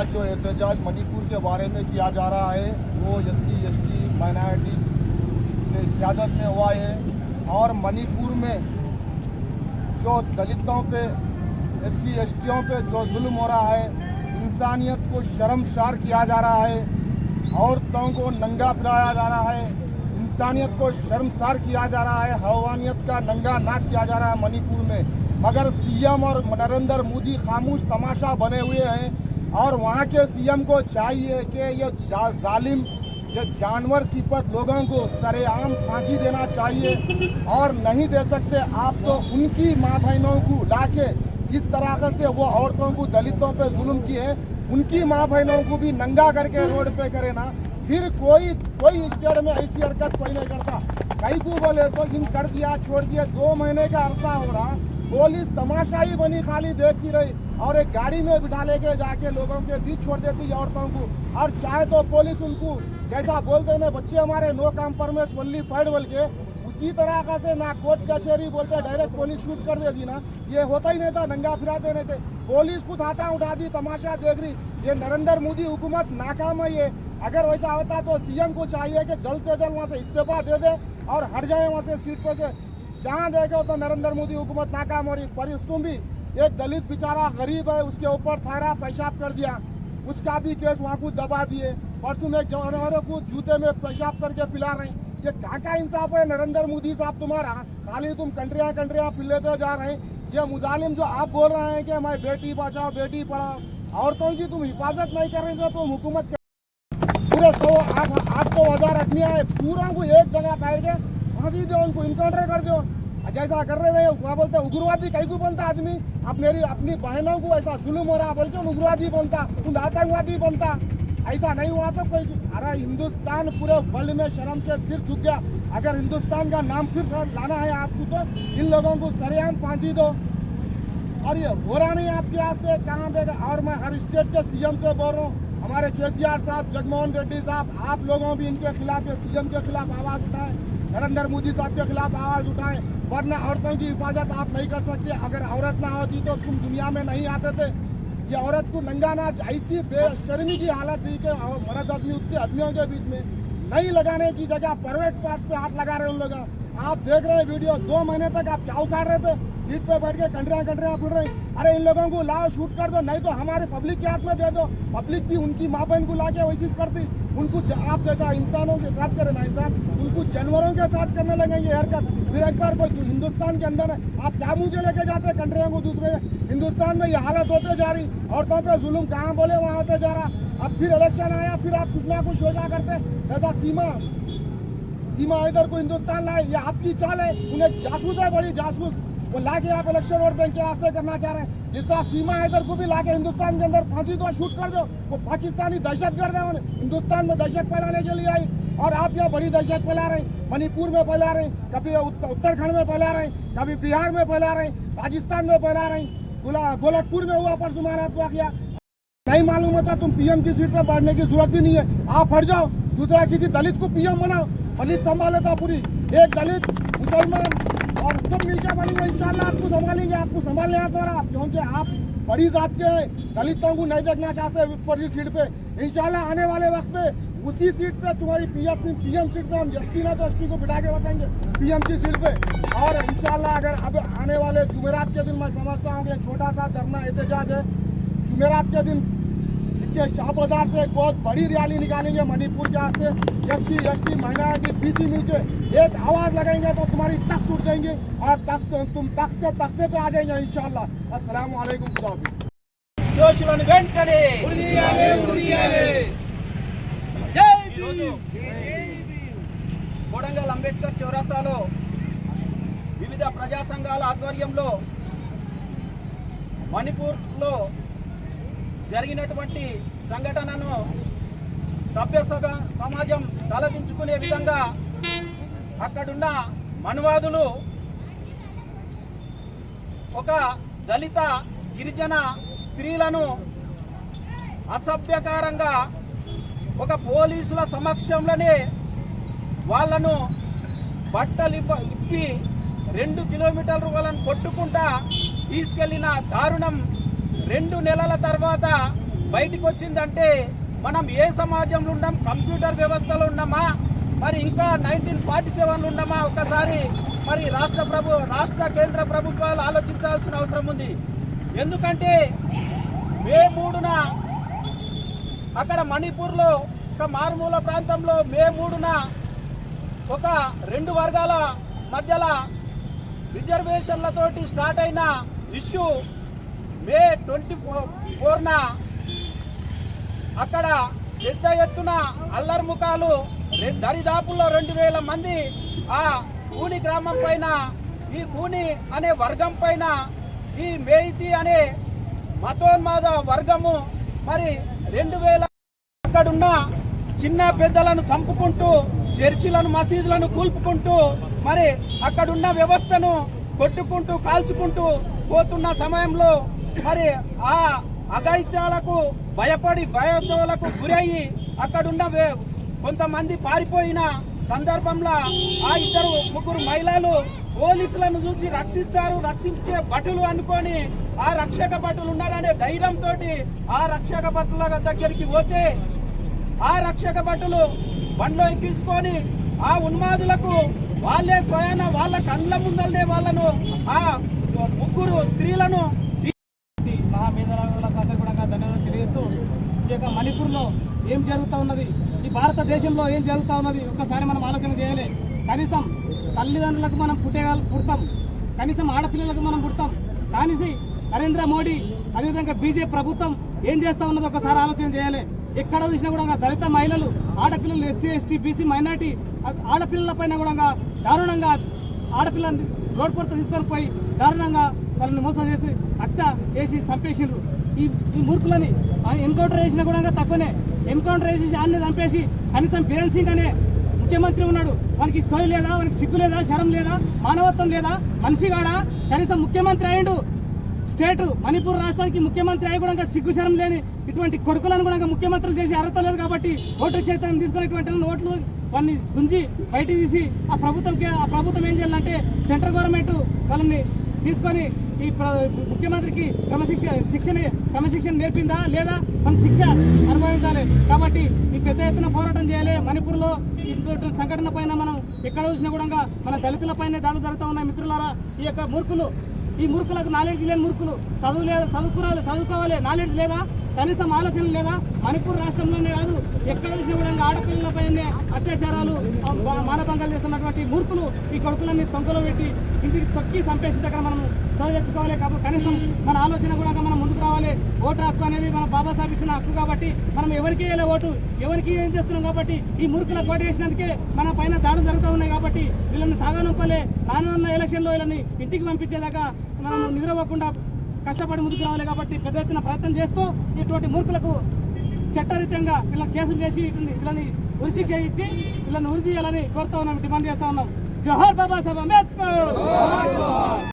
जो एहतजाज मणिपुर के बारे में किया जा रहा है वो SC ST माइनॉरिटी के क़यादत में हुआ है। और मणिपुर में जो दलितों पे SC STों पे जो जुल्म हो रहा है, इंसानियत को शर्मसार किया जा रहा है, औरतों को नंगा फिराया जा रहा है, इंसानियत को शर्मसार किया जा रहा है, हैवानियत का नंगा नाच किया जा रहा है मणिपुर में। मगर CM और नरेंद्र मोदी खामोश तमाशा बने हुए हैं। और वहाँ के CM को चाहिए कि ये जालिम, ये जानवर सिफत लोगों को सरेआम फांसी देना चाहिए। और नहीं दे सकते आप तो उनकी माँ बहनों को लाके जिस तरह से वो औरतों को दलितों पे जुल्म किए, उनकी माँ बहनों को भी नंगा करके रोड पे करे ना। फिर कोई स्टेट में ऐसी हरकत कोई नहीं करता। कई को बोले तो इन कर दिया, छोड़ दिया। 2 महीने का अरसा हो रहा, पुलिस तमाशा ही बनी खाली देखती रही और एक गाड़ी में बिठा लेके जाके लोगों के बीच छोड़ देती औरतों को। और चाहे तो पुलिस उनको जैसा बोलते ना, बच्चे हमारे नो कॉम्प्रोमाइज ओनली फाइट बोल के, उसी तरह का से ना कोर्ट कचहरी बोलते डायरेक्ट पुलिस शूट कर देती ना। ये होता ही नहीं था, नंगा फिराते नहीं थे। पुलिस खुद हाथा उठा दी, तमाशा देख रही। ये नरेंद्र मोदी हुकूमत नाकाम है। ये अगर वैसा होता तो CM को चाहिए कि जल्द से जल्द वहाँ से इस्तीफा दे दे और हट जाए वहाँ से सीट पर से। जहाँ देखो तो नरेंद्र मोदी हुकूमत नाकाम हो रही। पर उसमें भी एक दलित बेचारा गरीब है, उसके ऊपर थारा पेशाब कर दिया, उसका भी केस वहाँ को दबा दिए। और तुम एक जानवरों को जूते में पेशाब करके पिला रहे। ये कहाँ का इंसाफ है नरेंद्र मोदी साहब तुम्हारा? खाली तुम कंट्रियाँ पिलाते जा रहे हैं। ये मुजालिम जो आप बोल रहे हैं कि मैं बेटी बचाओ बेटी पढ़ाओ, औरतों की तुम हिफाजत नहीं कर रहे हो, तुम हुकूमत पूरे 800,000 आदमी आए, पूरा को एक जगह बैठ के फांसी दो, उनको इनकाउंटर कर दो। जैसा कर रहे थे वहाँ बोलते उग्रवादी कहीं को बनता आदमी। अब मेरी अपनी बहनों को ऐसा जुल्म हो रहा बोल के उग्रवादी बनता, तुम आतंकवादी बनता। ऐसा नहीं हुआ तो कोई। अरे हिंदुस्तान पूरे वर्ल्ड में शर्म से सिर झुक गया। अगर हिंदुस्तान का नाम फिर लाना है आपको तो इन लोगों को सरेआम फांसी दो। और ये हो रहा नहीं आपके हाथ से, कहाँ देगा? और मैं हर स्टेट के CM से बोल रहा हूँ, हमारे KCR साहब, जगनमोहन रेड्डी साहब, आप लोगों भी इनके खिलाफ, CM के खिलाफ आवाज़ उठाएं, नरेंद्र मोदी साहब के खिलाफ आवाज़ उठाएं। वरना औरतों की हिफाजत आप नहीं कर सकते। अगर औरत ना होती तो तुम दुनिया में नहीं आते थे। ये औरत को नंगा नाच ऐसी बेशर्मी की हालत थी कि मर्द आदमी उतने आदमियों के बीच में नहीं लगाने की जगह प्राइवेट पार्ट्स पे हाथ लगा रहे उन लोग। आप देख रहे हैं वीडियो, 2 महीने तक आप क्या उखाड़ रहे थे? सीट पे बैठ के कंट्रियाँ फिर रही। अरे इन लोगों को लाओ, शूट कर दो, नहीं तो हमारे पब्लिक के हाथ में दे दो। पब्लिक भी उनकी माँ बहन को ला के वैसी करती। उनको आप जैसा इंसानों के साथ करे ना इंसान, उनको जानवरों के साथ करने लगेंगे हरकत। फिर एक बार कोई हिंदुस्तान के अंदर है, आप क्या मुझे लेके जाते हैं कंट्रियों को दूसरे? हिंदुस्तान में ये हालत होते जा रही, औरतों पे जुल्म कहाँ बोले वहाँ होते जा रहा। अब फिर इलेक्शन आया, फिर आप कुछ ना कुछ सोचा करते। जैसा सीमा इधर को हिंदुस्तान लाए, ये आपकी चाल है। उन्हें जासूस है, बड़ी जासूस, वो लाके आप इलेक्शन वोट बैंक के वास्ते करना चाह रहे हैं। जिस तरह सीमा हैदर को भी लाके हिंदुस्तान के अंदर फांसी दो, शूट कर दो। वो पाकिस्तानी दहशतगर्द है, हिंदुस्तान में दहशत फैलाने के लिए आई। और आप यहाँ बड़ी दहशत फैला रहे हैं, मणिपुर में फैला रहे हैं, कभी उत्तराखंड में फैला रहे हैं, कभी बिहार में फैला रहे हैं, राजस्थान में फैला रहे हैं। गोरखपुर में हुआ परसों महाराज वाकया। नहीं मालूम होता तुम PM की सीट पर बैठने की जरूरत भी नहीं है। आप हट जाओ, दूसरा किसी दलित को PM बनाओ, पुलिस संभाल लेता पूरी। एक दलित, मुसलमान और सब मिलकर बनेंगे इंशाल्लाह। आपको संभालेंगे, आपको संभालने आता है आप, क्योंकि आप बड़ी जात के दलितों को नहीं देखना चाहते उस बड़ी सीट पे। इंशाल्लाह आने वाले वक्त में उसी सीट पे तुम्हारी पीएम सीट पे हम एससी ना तो एसटी को बिठा के बताएंगे पीएमसी सीट पे। और इंशाल्लाह अगर अब आने वाले जुमेरात के दिन मैं समझता हूँ कि छोटा सा धरना एहतजाज है, जुमेरात के दिन नीचे शाह बाजार से एक बहुत बड़ी रैली निकालेंगे मणिपुर के वास्ते। एससी एसटी माइनॉरिटी बीसी मिलके एक आवाज लगाएंगे तो तुम्हारी तख्त उठ जाएंगे और तुम तख्त से तख्ते पे आ जाएंगे इंशाल्लाह। अस्सलाम वालेकुम। దోషులను వెంటనే కొడంగల్ అంబేద్కర్ చౌరస్తాలో వివిధ ప్రజా సంఘాల ఆధ్వర్యంలో మణిపూర్లో జరిగినటువంటి సంఘటనను సభ్య సమాజం తలదించుకునే విధంగా అక్కడున్న మనువాదులు ఒక దళిత గిరిజన స్త్రీలను అసభ్యకరంగా ఒక పోలీసుల సమక్షంలోనే వాళ్ళను బట్టలు ఇప్పి 2 కిలోమీటర్లు వాళ్ళని కొట్టుకుంటా తీసుకెళ్లిన దారుణం 2 నెలల తర్వాత బయటికి వచ్చిందంటే మనం ఏ సమాజంలో ఉన్నాం? కంప్యూటర్ వ్యవస్థలో ఉన్నామా, మరి ఇంకా 1947లో ఉన్నామా? ఒకసారి మరి రాష్ట్ర కేంద్ర ప్రభుత్వాలు ఆలోచించాల్సిన అవసరం ఉంది. ఎందుకంటే మే 3న అక్కడ మణిపూర్లో ఒక మారుమూల ప్రాంతంలో మే 3న ఒక 2 వర్గాల మధ్యలో రిజర్వేషన్లతోటి స్టార్ట్ అయిన ఇష్యూ మే 24న అక్కడ పెద్ద ఎత్తున అల్లర్ముఖాలు దరిదాపుల్లో 2000 మంది ఆ కూని గ్రామం పైన, ఈ కూని అనే వర్గం పైన, ఈ మేయితి అనే మతోన్మాద వర్గము మరి 2000 అక్కడున్న చిన్న పెద్దలను చంపుకుంటూ చర్చిలను మసీదులను కూల్పుకుంటూ మరి అక్కడున్న వ్యవస్థను కొట్టుకుంటూ కాల్చుకుంటూ పోతున్న సమయంలో మరి ఆ అఘాయిత్యాలకు భయపడి భయోద్వేగాలకు గురయ్యి అక్కడున్న కొంతమంది పారిపోయిన సందర్భంలో ఆ 2-3 మహిళలు పోలీసులను చూసి రక్షించే భటులు అనుకొని ఆ రక్షక భటులు ఉన్నారనే ధైర్యంతో ఆ రక్షక భటుల దగ్గరికి పోతే ఆ రక్షక భటులు బండ్లో ఎక్కించుకొని ఆ ఉన్మాదులకు వాళ్ళే స్వయాన వాళ్ళ కళ్ళ ముందలనే వాళ్ళను ఆ 3 స్త్రీలను మహామేధావులకు అందరూ కూడా ధన్యవాదాలు తెలియజేస్తూ ఈ యొక్క మణిపూర్లో ఏం జరుగుతూ ఉన్నది, ఈ భారతదేశంలో ఏం జరుగుతూ ఉన్నది ఒక్కసారి మనం ఆలోచన చేయాలి. కనీసం తల్లిదండ్రులకు మనం పుడతాం, కనీసం ఆడపిల్లలకు మనం పుడతాం, కానీ నరేంద్ర మోడీ అదేవిధంగా బీజేపీ ప్రభుత్వం ఏం చేస్తూ ఉన్నదో ఒకసారి ఆలోచన చేయాలి. ఎక్కడ చూసినా కూడా దళిత మహిళలు, ఆడపిల్లలు, ఎస్సీ ఎస్టీ బీసీ మైనార్టీ ఆడపిల్లల పైన కూడా దారుణంగా ఆడపిల్లని రోడ్ పొరత తీసుకొని పోయి దారుణంగా వాళ్ళని మోసం చేసి హత్య చేసి చంపేసిండ్రు. ఈ మూర్ఖులని ఎన్కౌంటర్ చేసినా కూడా తక్కువనే, ఎన్కౌంటర్ చేసి అన్ని చంపేసి కనీసం బీరేన్ సింగ్ అనే ముఖ్యమంత్రి ఉన్నాడు, వానికి సోయి లేదా, వానికి సిగ్గు లేదా, శరం లేదా, మానవత్వం లేదా, మనిషిగాడా? కనీసం ముఖ్యమంత్రి అయ్యిండు, స్టేట్ మణిపూర్ రాష్ట్రానికి ముఖ్యమంత్రి అయి కూడా సిగ్గు శరం లేని ఇటువంటి కొడుకులను కూడా ముఖ్యమంత్రులు చేసి అర్హత లేదు. కాబట్టి ఓటు చైతన్యం తీసుకునేటువంటి ఓట్లు వాళ్ళని గుంజి బయటికి తీసి ఆ ప్రభుత్వం ఏం చేయాలంటే సెంట్రల్ గవర్నమెంట్ వాళ్ళని తీసుకొని ఈ ముఖ్యమంత్రికి క్రమశిక్షణ నేర్పిందా లేదా, మన శిక్ష అనుభవించాలి. కాబట్టి ఈ పెద్ద ఎత్తున పోరాటం చేయాలి. మణిపూర్లో ఇటువంటి సంఘటన పైన మనం ఎక్కడ చూసినా కూడా మన దళితుల పైన దాడులు జరుగుతూ ఉన్నాయి. మిత్రులారా, ఈ మూర్ఖులకు నాలెడ్జ్ లేని మూర్ఖులు, చదువుకోవాలి, నాలెడ్జ్ లేదా, కనీసం ఆలోచన లేదా. మణిపూర్ రాష్ట్రంలోనే కాదు ఎక్కడ చూసినా కూడా ఆడపిల్లలపైనే అత్యాచారాలు, మానభంగాలు చేస్తున్నటువంటి మూర్ఖులు ఈ కొడుకులన్నీ తొంగలో పెట్టి ఇంటికి తొక్కి చంపేసిన దగ్గర మనం తెచ్చుకోవాలి. కాబట్టి కనీసం మన ఆలోచన కూడా మనం ముందుకు రావాలి. ఓటు హక్కు అనేది మన బాబాసాహెబ్ ఇచ్చిన హక్కు కాబట్టి మనం ఎవరికి వేయాలి ఓటు, ఎవరికి ఏం చేస్తున్నాం కాబట్టి ఈ మూర్ఖులకు ఓటు వేసినందుకే మన పైన దాడులు జరుగుతూ ఉన్నాయి. కాబట్టి వీళ్ళని సాగనంపలే, రానున్న ఎలక్షన్లో వీళ్ళని ఇంటికి పంపించేదాకా మనం నిద్రపోకుండా కష్టపడి ముందుకు రావాలి. కాబట్టి పెద్ద ఎత్తున ప్రయత్నం చేస్తూ ఇటువంటి మూర్ఖులకు చట్టరీత్యంగా వీళ్ళని కేసులు చేసి వీళ్ళని ఉరిశిక్ష ఇచ్చి వీళ్ళని ఉరి తీయాలని కోరుతా ఉన్నాం, డిమాండ్ చేస్తా ఉన్నాం. జోహార్ బాబాసాహెబ్ అంబేద్కర్.